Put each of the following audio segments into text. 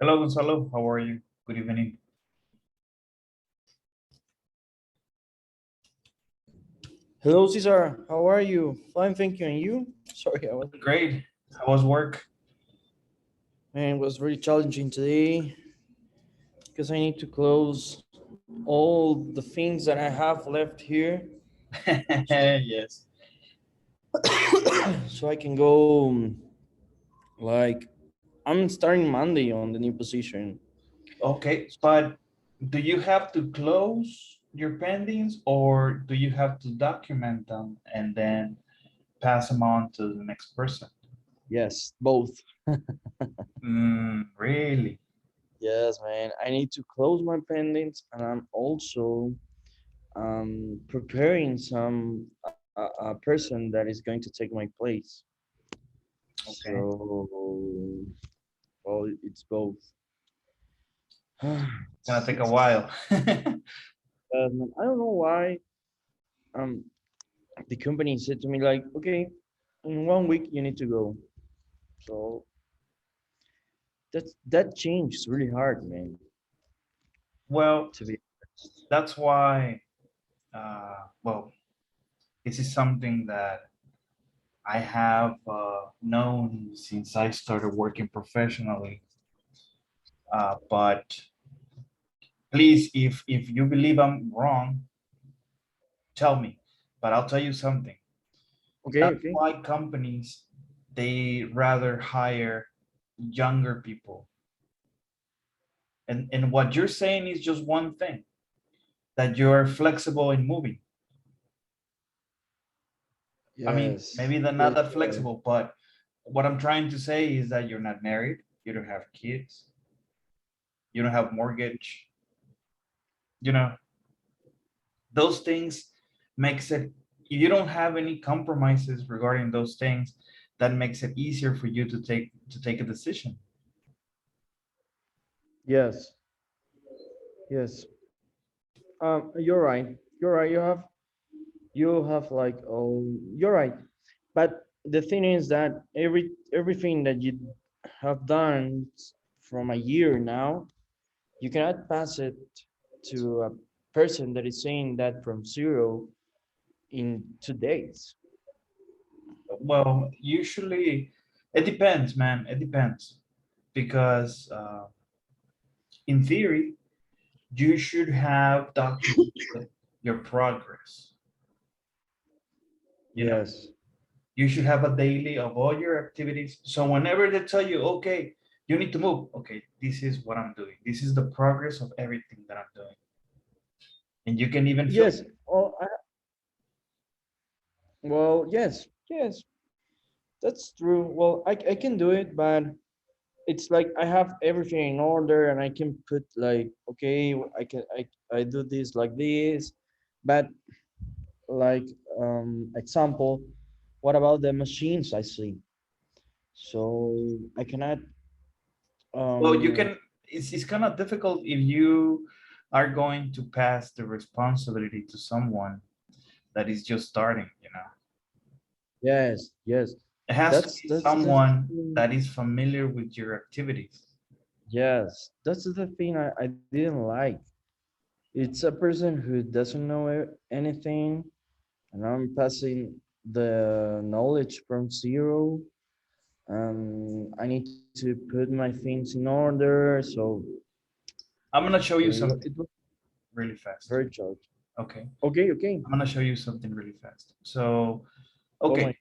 Hello, Gonzalo. How are you? Good evening. Hello, Cesar. How are you? Fine, thank you. And you? Sorry, I was. Great. How was work? Man, it was very challenging today because I need to close all the things that I have left here Yes. so I can go. Like, I'm starting Monday on the new position. Okay, but do you have to close your pendings or do you have to document them and then pass them on to the next person? Yes, both. Really? Yes, man. I need to close my pendings, and I'm also preparing some a person that is going to take my place. Okay. So, well, it's both. It's gonna take a It's, while. I don't know why um the company said to me like, okay, in 1 week you need to go. So that changed really hard, man. Well, To be honest. that's why, well, this is something that I have known since I started working professionally. But please, if you believe I'm wrong, tell me. But I'll tell you something. Okay, That's okay. why companies they rather hire younger people. And what you're saying is just one thing, that you're flexible in moving. I mean, Yes, maybe they're not yes, that flexible, but what I'm trying to say is that you're not married, you don't have kids, you don't have mortgage, you know, those things makes it, you don't have any compromises regarding those things, that makes it easier for you to take a decision. yes, yes. You're right. You're right. You have like, oh, you're right. But the thing is that everything that you have done from a year now, you cannot pass it to a person that is saying that from zero in 2 days. Well, usually it depends, man, it depends, because in theory you should have documented your progress, you know, Yes. you should have a daily of all your activities, so whenever they tell you, okay, you need to move, okay, this is what I'm doing, this is the progress of everything that I'm doing, and you can even film Yes. it. Well, yes, yes, that's true. Well, I can do it, but it's like I have everything in order and I can put like, okay, I do this like this, but like example, what about the machines I see? So I cannot Well, you um can, it's kind of difficult if you are going to pass the responsibility to someone that is just starting, you know. yes, yes. It has to That's be that's the someone thing. that is familiar with your activities. Yes, that's the thing I didn't like. It's a person who doesn't know anything, and I'm passing the knowledge from zero. I need to put my things in order, so I'm gonna show you it something was really fast. very challenging. Okay. Okay, okay. I'm gonna show you something really fast. So, Oh my, okay.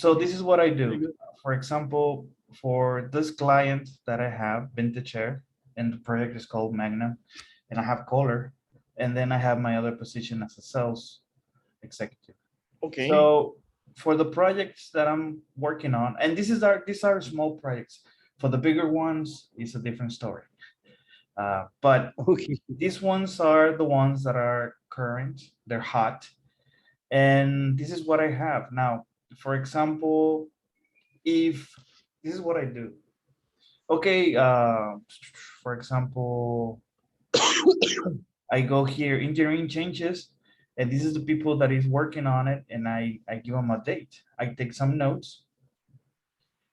So this is what I very do. good. For example, for this client that I have, Vintage Chair, and the project is called Magna, and I have Kohler, and then I have my other position as a sales executive. Okay, So for the projects that I'm working on, and these are small projects. For the bigger ones, it's a different story. But okay, these ones are the ones that are current, they're hot, and this is what I have now. For example, if this is what I do. Okay, for example, I go here, engineering changes, and this is the people that is working on it, and I give them a date. I take some notes,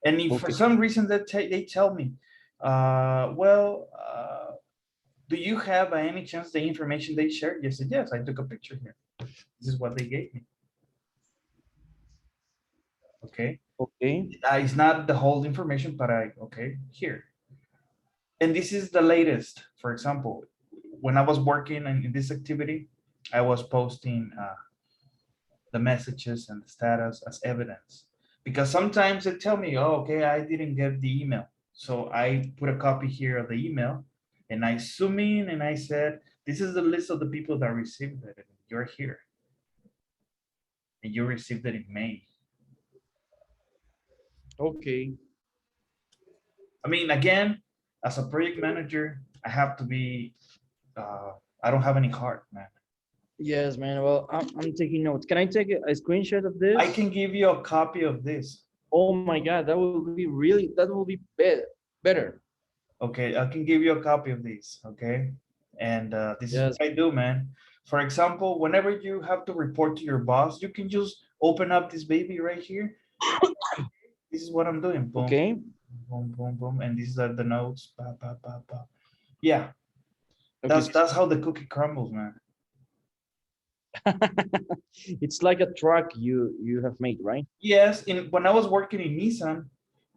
and if for okay. some reason that they tell me, Well, do you have by any chance the information they shared? Yes, yes, I took a picture here. This is what they gave me. Okay. Okay. It's not the whole information, but okay, here. And this is the latest. For example, when I was working in this activity, I was posting the messages and the status as evidence. Because sometimes they tell me, oh, okay, I didn't get the email. So I put a copy here of the email and I zoom in and I said, this is the list of the people that received it. You're here. And you received it in May. Okay. I mean, again, as a project manager, I have to be, I don't have any heart, man. Yes, man. Well, I'm taking notes. Can I take a screenshot of I this? can give you a copy of this. Oh my God, that will be really, that will be better. Okay, I can give you a copy of these. Okay. And this is what Yes. I do, man. For example, whenever you have to report to your boss, you can just open up this baby right here. This is what I'm doing. Boom, Okay. boom, boom, boom. And these are the notes. Ba, ba, ba, ba. Yeah, Okay. that's how the cookie crumbles, man. It's like a truck you have made, right? Yes, when I was working in Nissan,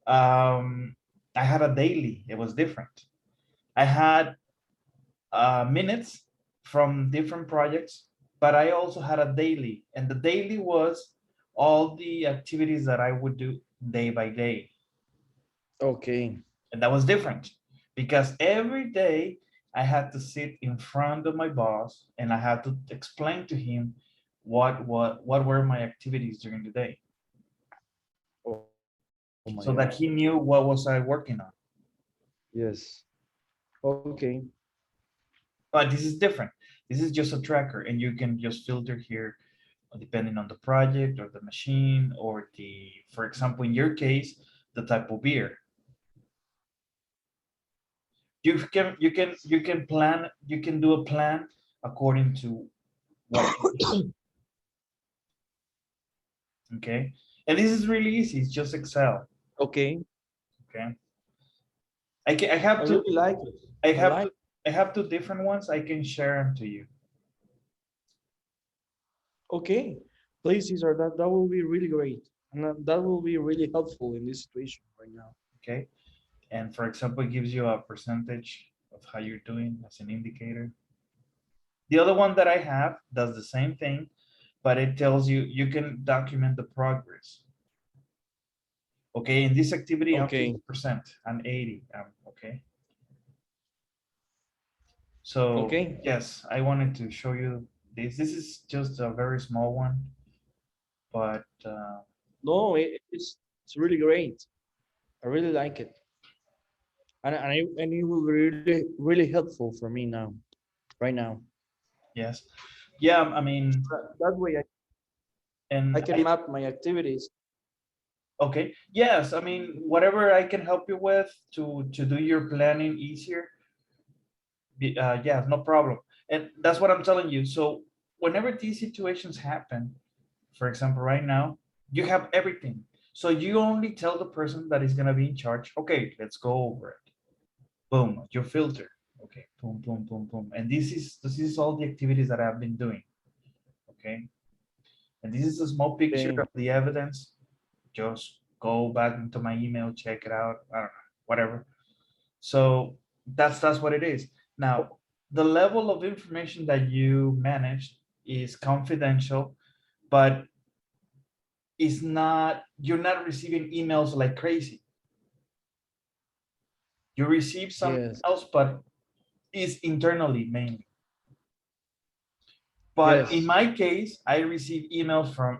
I had a daily. It was different. I had minutes from different projects, but I also had a daily, and the daily was all the activities that I would do day by day. Okay. And that was different because every day I had to sit in front of my boss and I had to explain to him what were my activities during the day Oh my God. so that he knew what was I working on. Yes. Okay. But this is different. This is just a tracker and you can just filter here depending on the project or the machine or the, for example, in your case, the type of beer. You can do a plan according to what you need. Okay. And this is really easy. It's just Excel. Okay. Okay. I I have to really like it. I I have like. to I have two different ones. I can share them to you. Okay. Please, Cesar, that will be really great. And that will be really helpful in this situation right now. Okay. And for example, it gives you a percentage of how you're doing as an indicator. The other one that I have does the same thing, but it tells you you can document the progress. Okay, in this activity, I'm Okay. 50%, I'm 80. Okay. So Okay. yes, I wanted to show you this. This is just a very small one, but No, it's really great. I really like it. And it will be really helpful for me now, right now. yes, yeah, I mean, That way I and can map my activities. okay, yes, I mean, whatever I can help you with to do your planning easier, yeah, no problem. And that's what I'm telling you. So whenever these situations happen, for example, right now, you have everything. So you only tell the person that is gonna be in charge, okay, let's go over it. Boom, your filter. Okay, boom, boom, boom, boom. And this is all the activities that I've been doing. Okay. And this is a small picture Okay. of the evidence. Just go back into my email, check it out. I don't know, whatever. So that's what it is. Now, the level of information that you manage is confidential, but it's not, you're not receiving emails like crazy. You receive some Yes. emails, but it's internally mainly. But in Yes. my case, I receive emails from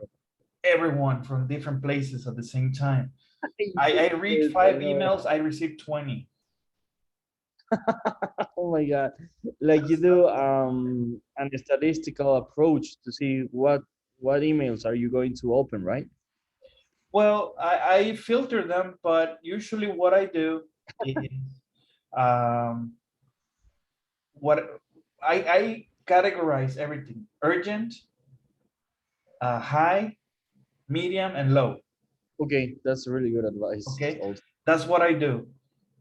everyone from different places at the same time. I read Yes, I five know. emails, I receive 20. Oh my God. Like you do an statistical approach to see what emails are you going to open, right? Well, I filter them, but usually what I do is um, what I categorize everything: urgent, high, medium, and low. Okay, that's really good advice Okay, also. that's what I do.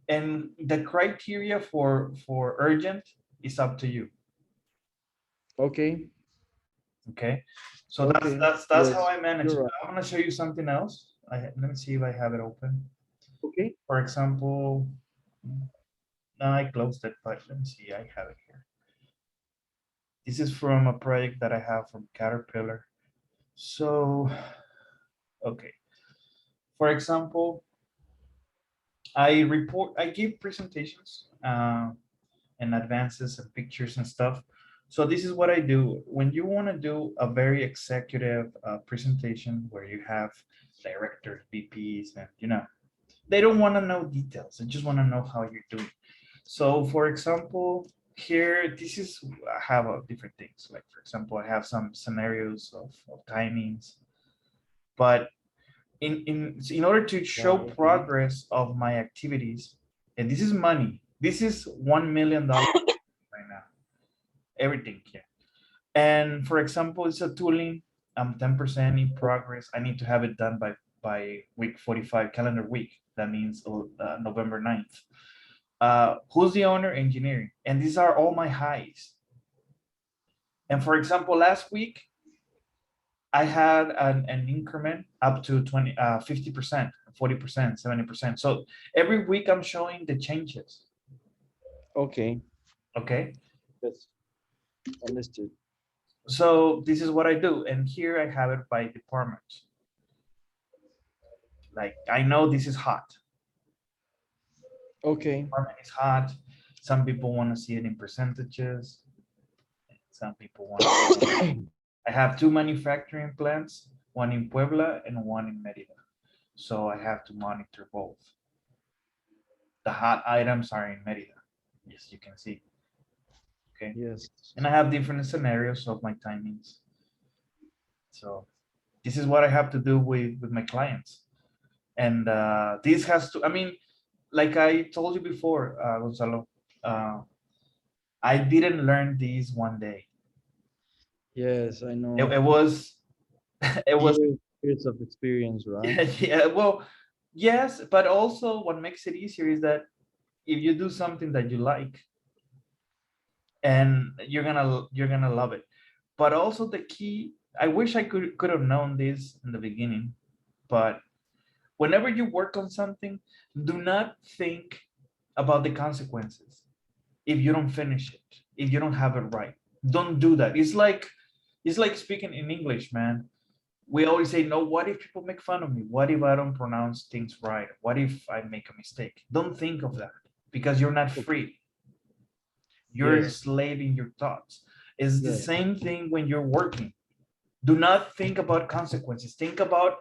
And the criteria for urgent is up to you. Okay. Okay, so Okay. that's how Yes, I manage you're it. right. I want to show you something else. Let me see if I have it open. Okay. For example, no, I closed it, but let me see. I have it here. This is from a project that I have from Caterpillar. So, okay. For example, I give presentations and advances and pictures and stuff. So this is what I do. When you want to do a very executive presentation where you have directors, VPs, and they don't want to know details. They just want to know how you're doing. So for example, here, this is, I have different things. Like for example, I have some scenarios of timings, but in order to show Wow. Okay. progress of my activities, and this is money. This is $1 million right now. Everything here. And for example, it's a tooling. I'm 10% in progress. I need to have it done by week 45, calendar week. That means November 9th. Who's the owner? Engineering. And these are all my highs. And for example, last week I had an increment up to 50%, 40%, 70%. So every week I'm showing the changes. Okay. Okay. Yes. Understood. So this is what I do. And here I have it by department. Like I know this is hot. Okay. Department is hot. Some people want to see it in percentages. Some people want to. I have two manufacturing plants, one in Puebla and one in Merida. So I have to monitor both. The hot items are in Merida. Yes, you can see. Okay. Yes. And I have different scenarios of my timings. So this is what I have to do with my clients. And this has to, I mean, like I told you before, Gonzalo, uh, I didn't learn these one day. Yes, I It know. was, it was, Years of experience, right? yeah, well, yes, but also what makes it easier is that if you do something that you like, and you're gonna love it. But also the key, I wish I could have known this in the beginning, but whenever you work on something, do not think about the consequences if you don't finish it, if you don't have it right. Don't do that. It's like speaking in English, man. We always say, no, what if people make fun of me? What if I don't pronounce things right? What if I make a mistake? Don't think of that because you're not Okay. free. You're Yes. enslaving your thoughts. It's the Yes. same thing when you're working. Do not think about consequences. Think about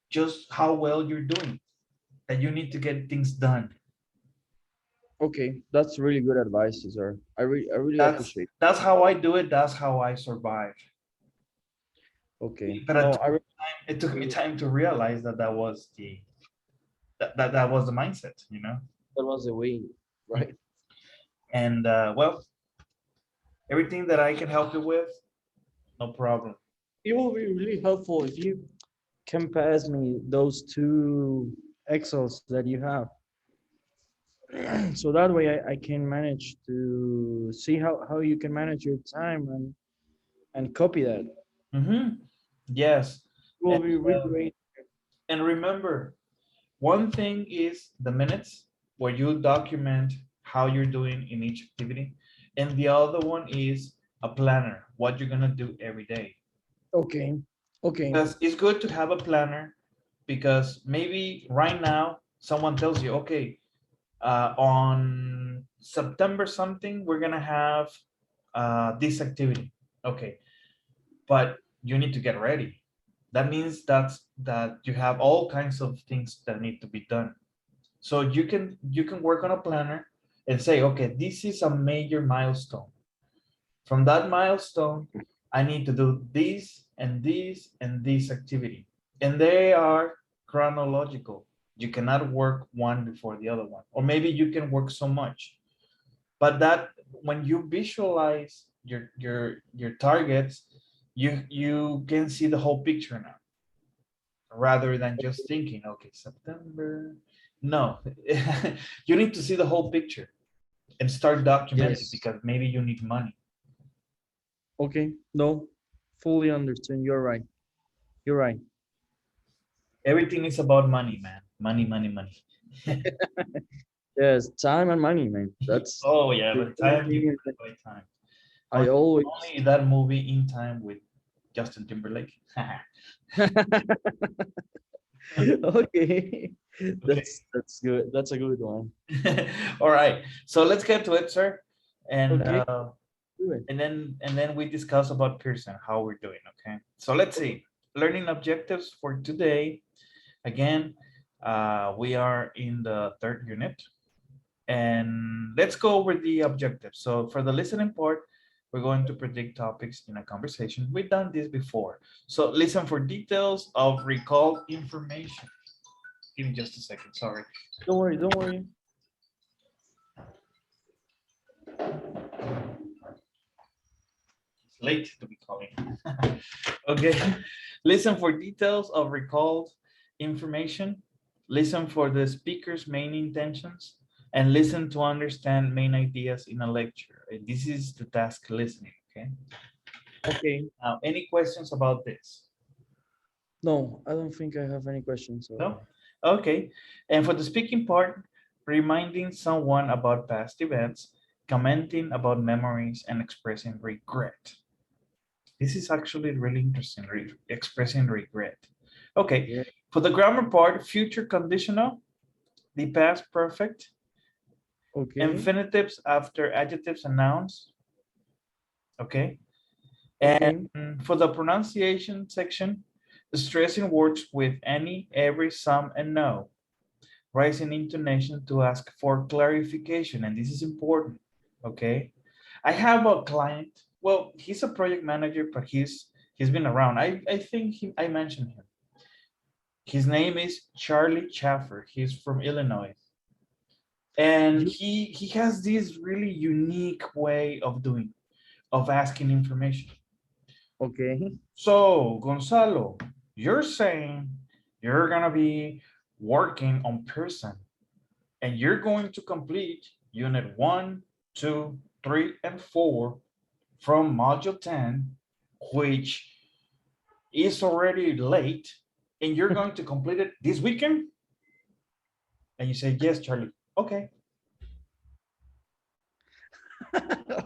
just how well you're doing, that you need to get things done. Okay. That's really good advice, sir. I really That's appreciate. that's how I do it. That's how I survive. Okay. But No, I it took me really, time to realize that was the mindset. that was the way, right? And well, everything that I can help you with, no problem. It will be really helpful if you can pass me those two Excels that you have. So that way I can manage to see how you can manage your time and copy that. It Yes, will and be really great. and remember, one thing is the minutes where you document how you're doing in each activity, and the other one is a planner, what you're gonna do every day. Okay. Okay. Because it's good to have a planner because maybe right now someone tells you, okay, on September something, we're gonna have this activity. Okay, but you need to get ready. That means that you have all kinds of things that need to be done. So you can work on a planner and say, okay, this is a major milestone. From that milestone, I need to do this and this and this activity. And they are chronological. You cannot work one before the other one. Or maybe you can work so much. But that when you visualize your targets, you can see the whole picture now rather than just thinking, okay, September. No, you need to see the whole picture and start documenting Yes. because maybe you need money. Okay. No, fully understand. You're right. You're right. Everything is about money, man. Money, money, money. Yes, time and money, man. That's Oh yeah, the but only time you thing can is that buy time. I always. Only that movie In Time with Justin Timberlake. Okay. Okay. That's good. That's a good one. All right. So let's get to it, sir. And Okay, uh, do it. and then we discuss about Pearson, how we're doing. Okay. So let's see. Learning objectives for today. Again, we are in the third unit. And let's go over the objectives. So for the listening part, we're going to predict topics in a conversation. We've done this before. So listen for details of recalled information. Give me just a second, sorry. Don't worry. Don't worry. It's late to be calling. Okay. Listen for details of recalled information. Listen for the speaker's main intentions and listen to understand main ideas in a lecture. This is the task listening, okay? Okay. Now, any questions about this? No, I don't think I have any questions. No? Okay. And for the speaking part, reminding someone about past events, commenting about memories, and expressing regret. This is actually really interesting, expressing regret. Okay. Yeah. For the grammar part, future conditional, the past perfect, Okay. infinitives after adjectives and nouns. Okay. Okay. And for the pronunciation section, stressing words with any, every, some, and no. Rising intonation to ask for clarification, and this is important. Okay. I have a client. Well, he's a project manager, but he's been around. I think I mentioned him. His name is Charlie Chaffer. He's from Illinois. And You he has this really unique way of asking information. okay? So, Gonzalo, you're saying you're gonna be working on person and you're going to complete unit 1, 2, 3, and 4 from module 10, which is already late, and you're going to complete it this weekend? And you say, yes, Charlie. Okay.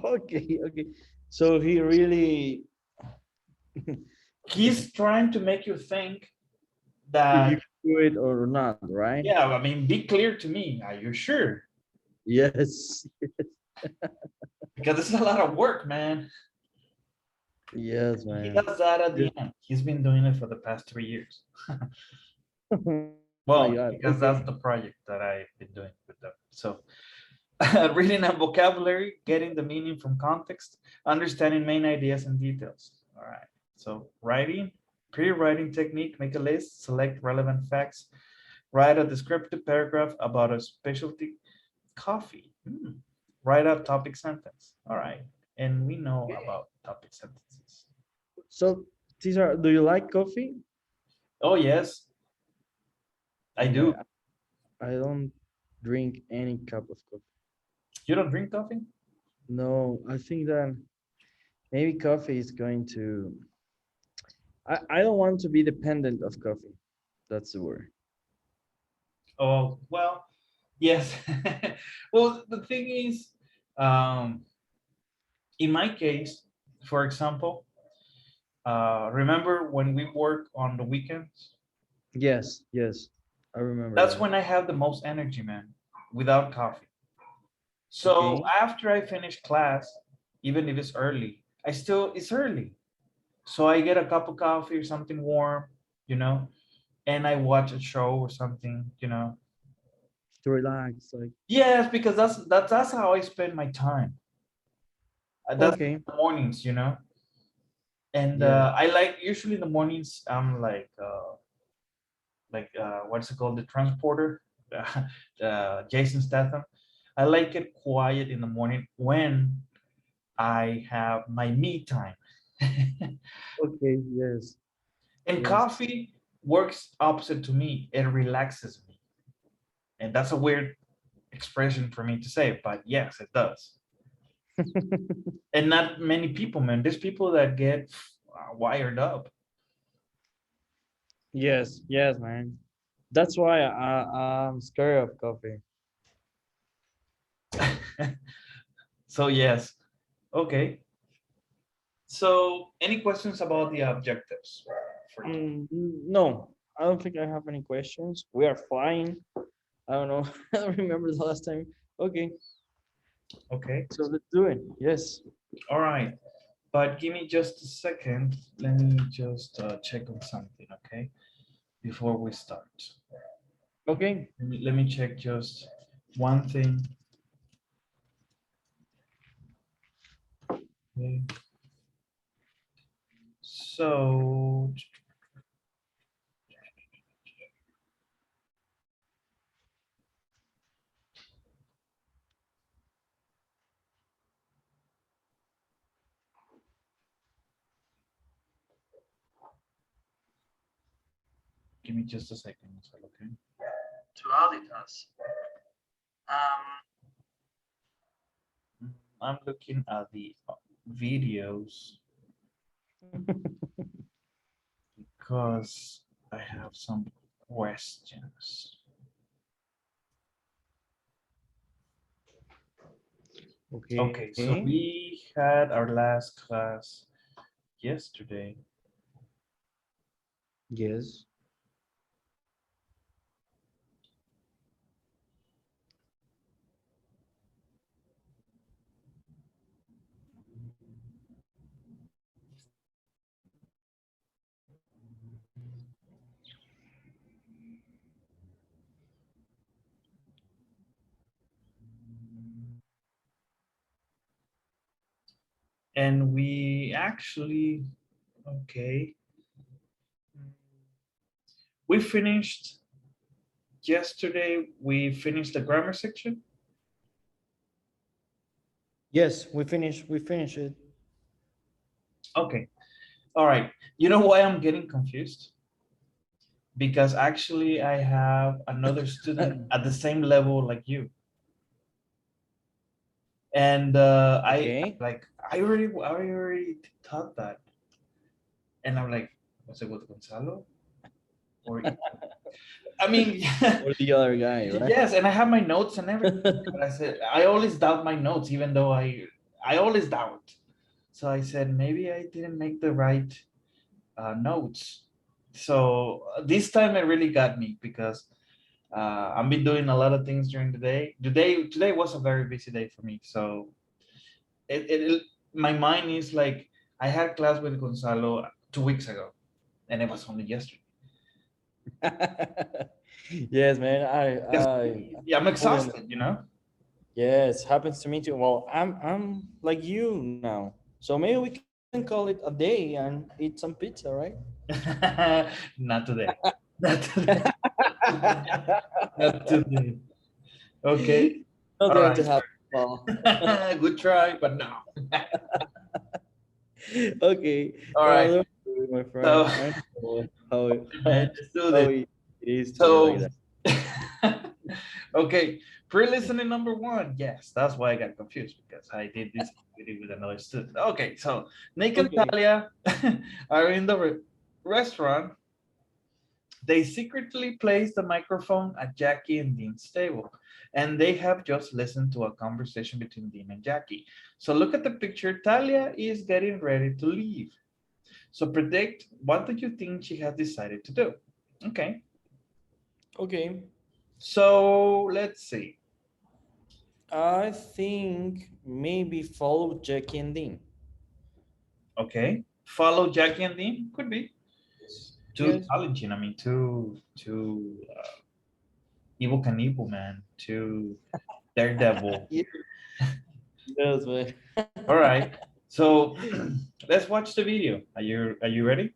Okay. Okay. So he really, He's trying to make you think if you that, do it or not, right? yeah, I mean, be clear to me. Are you sure? Yes. Because this is a lot of work, man. Yes, He man. does that at the Yes. end. He's been doing it for the past 3 years. Oh my Well, God. because that's Okay. the project that I've been doing with them. So reading and vocabulary, getting the meaning from context, understanding main ideas and details. All right. So writing, pre-writing technique, make a list, select relevant facts, write a descriptive paragraph about a specialty coffee. Write a topic sentence. All right. And we know Okay. about topic sentences. So, Cesar, do you like coffee? Oh, yes, I Okay. do. I don't drink any cup of coffee. You don't drink coffee? No, I think that maybe coffee is going to. I don't want to be dependent of coffee. That's the word. Oh, well, yes. Well, the thing is, um, in my case, for example, remember when we work on the weekends? Yes, yes, I remember That's that. when I have the most energy, man, without coffee. So Okay, after I finish class, even if it's early, it's early. So I get a cup of coffee or something warm, you know, and I watch a show or something. to relax, like Yes, because that's how I spend my time. That's okay, the mornings. And yeah, I like usually in the mornings I'm what's it called, the transporter, Jason Statham. I like it quiet in the morning when I have my me time. okay, yes, And yes, coffee works opposite to me. It relaxes me. And that's a weird expression for me to say, but yes, it does. And not many people, man. There's people that get wired up. Yes, yes, man. That's why I'm scared of coffee. So yes, okay. So any questions about the objectives for today? No, I don't think I have any questions. We are fine. I don't know. I don't remember the last time. Okay, Okay, so let's do it. Yes. all right. But give me just a second. Let me just check on something, okay? Before we start. Okay. Let me check just one thing. Okay. So, give me just a second, okay? To Auditas. I'm looking at the videos because I have some questions. Okay, Okay. so we had our last class yesterday. Yes. And we actually, okay, we finished yesterday. We finished the grammar section. Yes, we finished. We finished it. Okay, all right. You know why I'm getting confused? Because actually I have another student at the same level like you. And I Okay. like I already taught that. And I'm like, was it with Gonzalo? Or I mean, Or the other guy, right? yes, and I have my notes and everything. But I said I always doubt my notes, even though I always doubt. So I said maybe I didn't make the right notes. So this time it really got me because I've been doing a lot of things during the day. Today was a very busy day for me. So my mind is like I had class with Gonzalo 2 weeks ago, and it was only yesterday. Yes, man. Yes, I yeah, I'm fully exhausted. Yes, happens to me too. Well, I'm like you now. So maybe we can call it a day and eat some pizza, right? Not today. Not today. Not today. Okay. Not All going to right. happen. Well, Good try, but no. okay. All Well, right. don't worry, my So, friend. I know man, let's do how this. it is to be like So, that. okay, pre-listening number one. Yes, that's why I got confused because I did this activity with another student. Okay, so Nick and Okay. Talia are in the restaurant. They secretly place the microphone at Jackie and Dean's table, and they have just listened to a conversation between Dean and Jackie. So look at the picture. Talia is getting ready to leave. So predict, what do you think she has decided to do? Okay, Okay. so let's see. I think maybe follow Jackie and Dean. Okay, follow Jackie and Dean could be too Yes. challenging. I mean, too evil Knievel, man, too daredevil. Yes, yes, man. All right, so let's watch the video. Are you ready?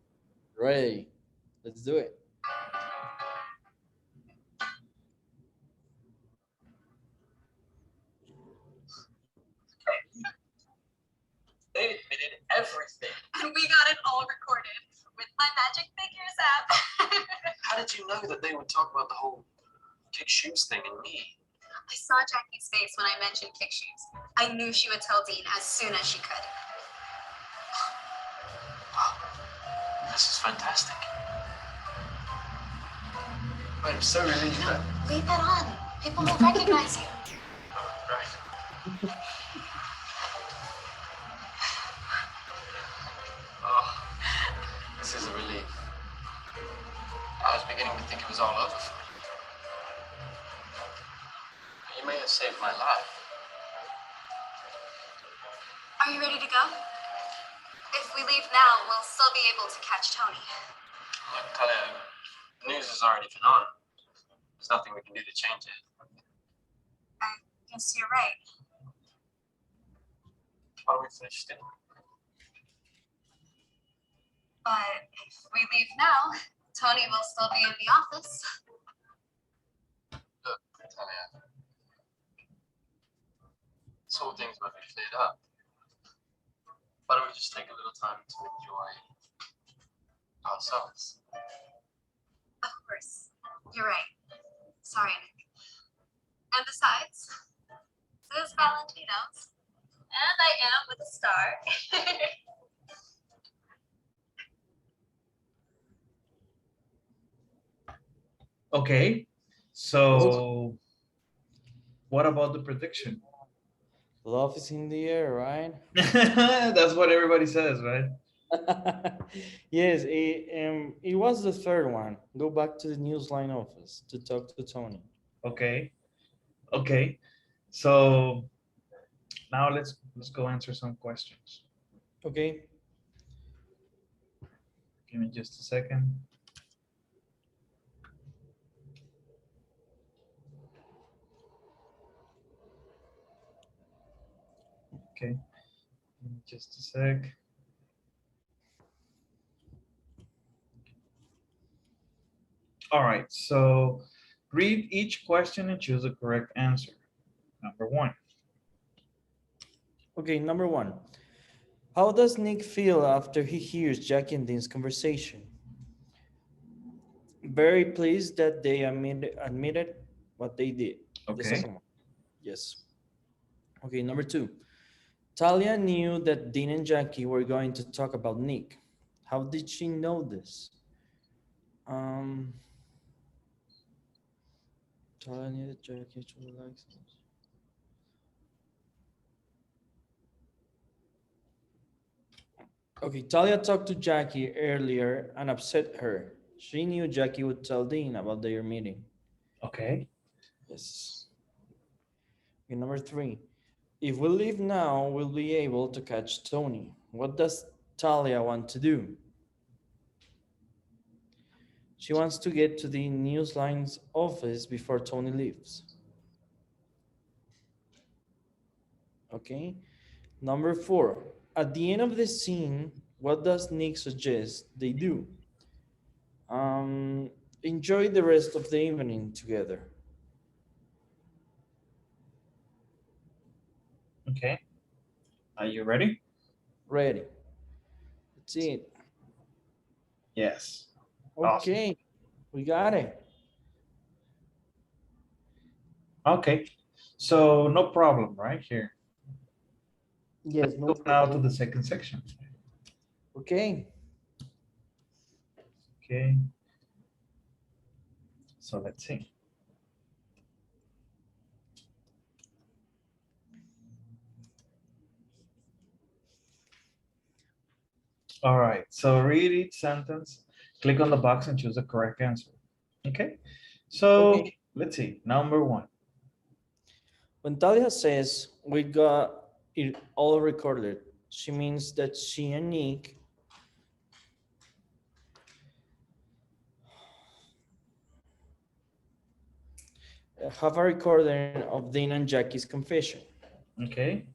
Ready. Let's do it. They admitted everything. And we got it all recorded with my Magic Figures app. How did you know that they would talk about the whole kick shoes thing and me. I saw Jackie's face when I mentioned kick shoes. I knew she would tell Dean as soon as she could. This is fantastic. I'm so relieved that. Leave that on. People will recognize you. Right. Oh, this is a relief. I was beginning to think it was all over for me. You may have saved my life. Are you ready to go? If we leave now, we'll still be able to catch Tony. Look, Talia, the news has already been on. There's nothing we can do to change it. I guess you're right. Why don't we finish dinner? But if we leave now, Tony will still be in the office. Look, Talia. This whole thing's about to be cleared up. Why don't we just take a little time to enjoy ourselves? Of course. You're right. Sorry, Nick. And besides, this is Valentino's. And I am with a star. Okay, so what about the prediction? Love is in the air, right? That's what everybody says, right? Yes, it was the third one. Go back to the Newsline office to talk to Tony. Okay, okay. So now let's go answer some questions. Okay. Give me just a second. Okay, give me just a sec. All right, so read each question and choose the correct answer. Number one. Okay, number one. How does Nick feel after he hears Jackie and Dean's conversation? Very pleased that they admitted what they did. The Okay. second one. Yes. Okay, number two. Talia knew that Dean and Jackie were going to talk about Nick. How did she know this? Talia knew that Jackie truly likes us. Okay, Talia talked to Jackie earlier and upset her. She knew Jackie would tell Dean about their meeting. Okay. Yes. Okay, number three. If we leave now, we'll be able to catch Tony. What does Talia want to do? She wants to get to the Newsline's office before Tony leaves. Okay. Number four. At the end of the scene, what does Nick suggest they do? Enjoy the rest of the evening together. Okay. Are you ready? Ready. That's it. Yes. Okay. Awesome. We got it. Okay. So no problem right here. Yes, Let's no go now to problem. the second section. Okay. Okay. So let's see. All right. So read each sentence, click on the box and choose the correct answer. Okay. So Okay. let's see. Number one. When Talia says we got it all recorded, she means that she and Nick have a recording of Dean and Jackie's confession. Okay.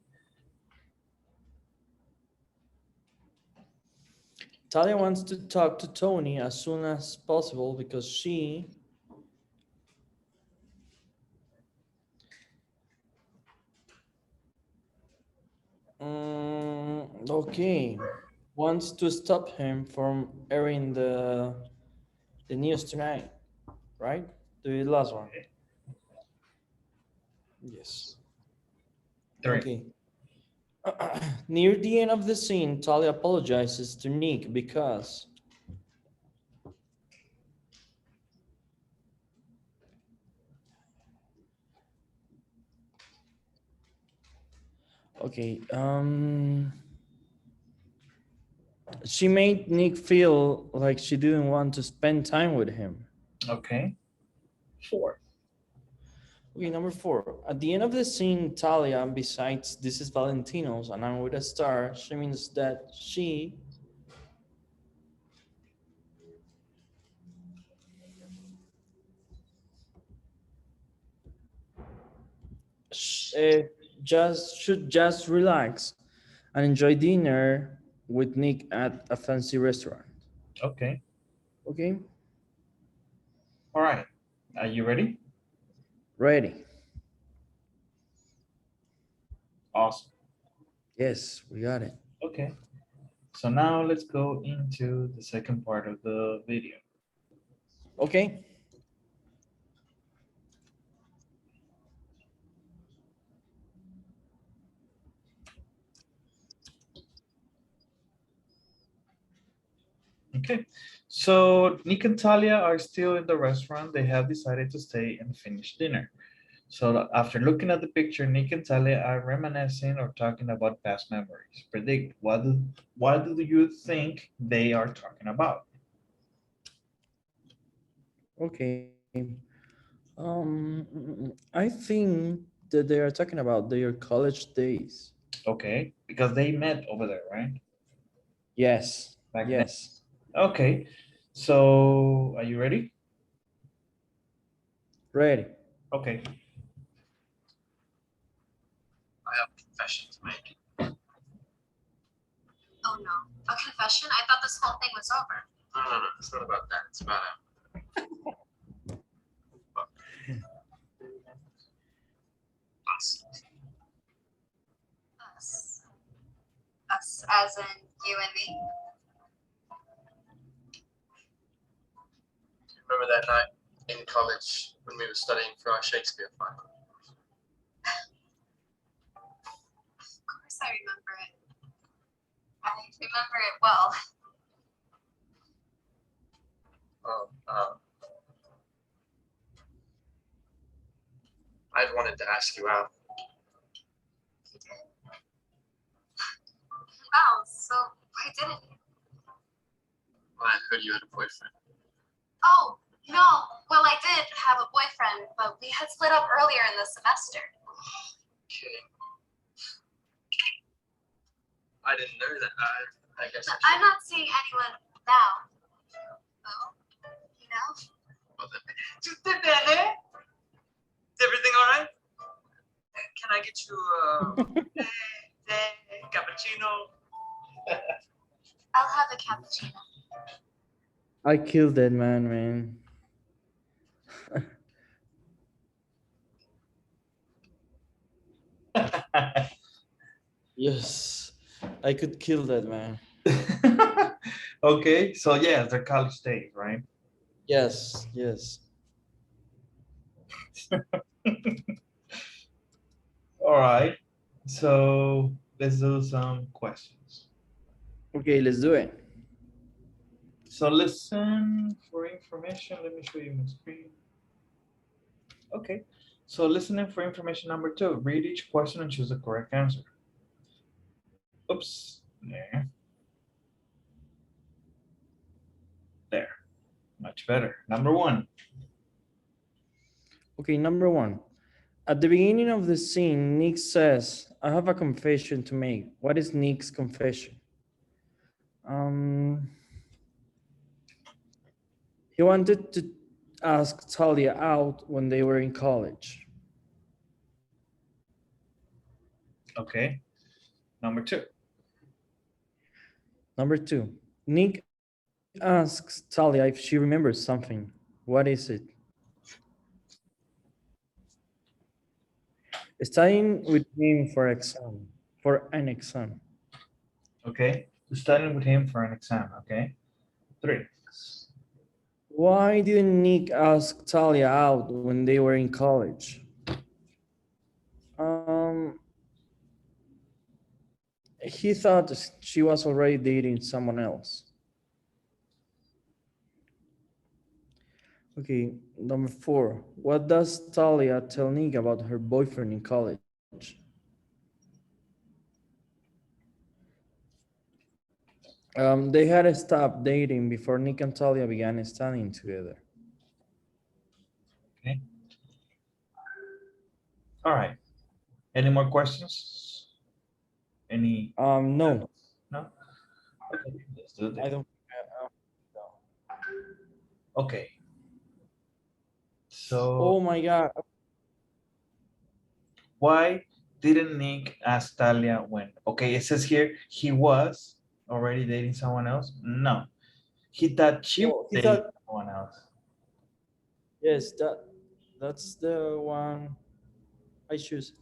Talia wants to talk to Tony as soon as possible because she okay, wants to stop him from airing the news tonight, right? The last one. Yes. 3. Okay. Near the end of the scene, Talia apologizes to Nick because okay, she made Nick feel like she didn't want to spend time with him. Okay. 4. Okay, number 4. At the end of the scene, Talia, besides "This is Valentino's and I'm with a star," she means that she sh- uh, should just relax and enjoy dinner with Nick at a fancy restaurant. Okay. Okay, All right. Are you ready? ready. Awesome. Yes, we got it. Okay. So now let's go into the second part of the video. Okay. Okay. So Nick and Talia are still in the restaurant. They have decided to stay and finish dinner. So after looking at the picture, Nick and Talia are reminiscing or talking about past memories. Predict what do you think they are talking about? Okay. I think that they are talking about their college days. Okay, because they met over there, right? Yes. Back then. Yes. Okay. So are you ready? Ready. Okay. I have a confession to make. Oh no, a confession? I thought this whole thing was over. No. It's not about that. It's about us. Us. Us as in you and me? Remember that night in college when we were studying for our Shakespeare final? Of course I remember it. I remember it well. I'd wanted to ask you out. You did? Wow, so why didn't you? Well, I heard you had a boyfriend. Oh, no. Well, I did have a boyfriend, but we had split up earlier in the semester. Kidding. I didn't know that. I guess I I'm not seeing anyone now. Oh, you know? well, then. Tutte bene? Is everything all right? Can I get you a cappuccino? I'll have a cappuccino. I killed that man. Yes. I could kill that man. Okay, so yeah, they're college days, right? Yes. Yes. All right. So let's do some questions. Okay, let's do it. So listen for information. Let me show you my screen. Okay. So listening for information number 2. Read each question and choose the correct answer. Oops. There. Much better. Number 1. Okay, number 1. At the beginning of the scene, Nick says, "I have a confession to make." What is Nick's confession? He wanted to ask Talia out when they were in college. Okay. Number 2. Number 2, Nick asks Talia if she remembers something. What is it? Studying with him for an exam. Okay. Studying with him for an exam. Okay. 3. Why didn't Nick ask Talia out when they were in college? Um, he thought she was already dating someone else. Okay, number 4. What does Talia tell Nick about her boyfriend in college? They had stopped dating before Nick and Talia began studying together. Okay. All right. Any more questions? Any? No, No? Okay, let's do I this. don't. Okay. So Oh my God. why didn't Nick ask Talia when? Okay, it says here he was already dating someone else. No, he thought she was Oh, he dating thought, someone else. yes, that's the one I choose.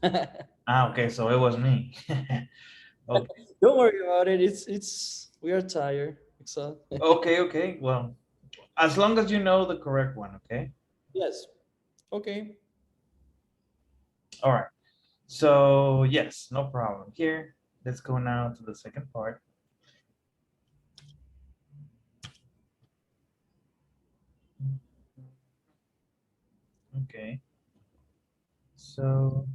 Ah, okay, so it was me. Okay, Don't worry about it. It's we are tired. So okay, okay. Well, as long as you know the correct one, okay? yes. Okay. All right. So yes, no problem. Here, let's go now to the second part. Okay. So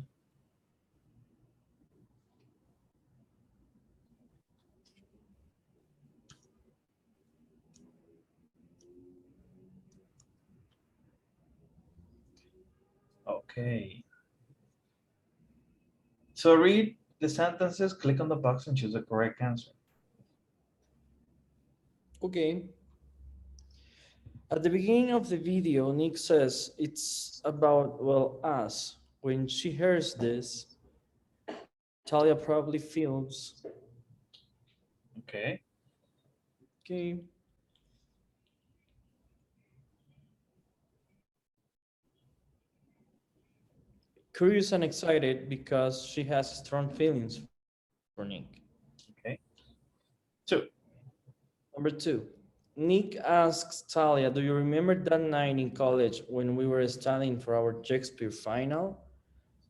okay. So read the sentences, click on the box and choose the correct answer. Okay. At the beginning of the video, Nick says it's about, well, us. When she hears this, Talia probably feels, Okay. okay, curious and excited because she has strong feelings for Nick. Okay. Two. Number 2, Nick asks Talia, do you remember that night in college when we were studying for our Shakespeare final?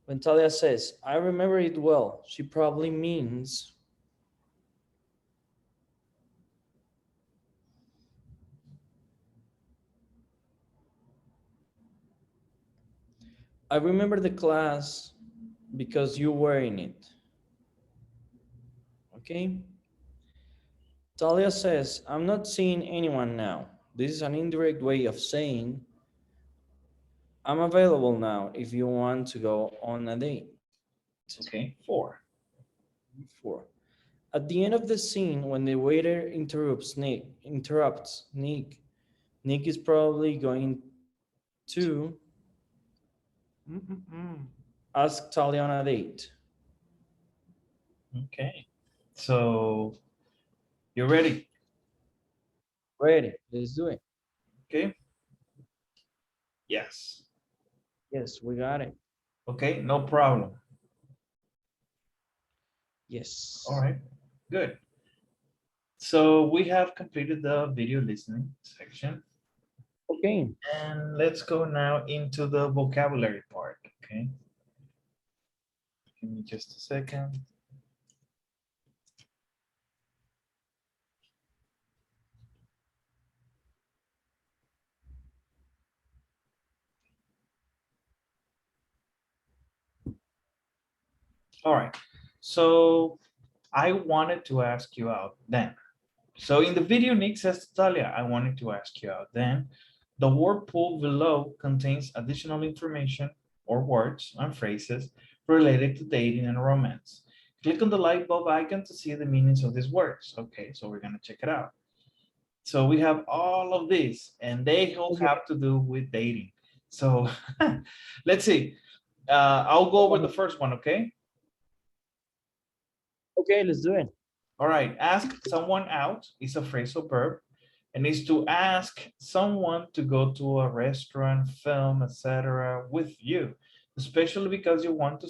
When Talia says, I remember it well, she probably means, I remember the class because you were in it. Okay? Talia says, I'm not seeing anyone now. This is an indirect way of saying, I'm available now if you want to go on a date. Okay. Four. 4. At the end of the scene, when the waiter interrupts Nick, Nick is probably going to ask Talia on a date. Okay. So you ready? Ready? Let's do it. Okay. Yes. Yes, we got it. Okay. No problem. Yes. All right. Good. So we have completed the video listening section. Okay. And let's go now into the vocabulary part. Okay. Give me just a second. All right. So I wanted to ask you out then. So in the video, Nick says to Talia, I wanted to ask you out then. The word pool below contains additional information or words and phrases related to dating and romance. Click on the light bulb icon to see the meanings of these words. Okay, so we're gonna check it out. So we have all of these and they all Okay. have to do with dating. So let's see. I'll go over the first one, okay? Okay, let's do it. All right, ask someone out is a phrasal verb and is to ask someone to go to a restaurant, film, etc. with you, especially because you want to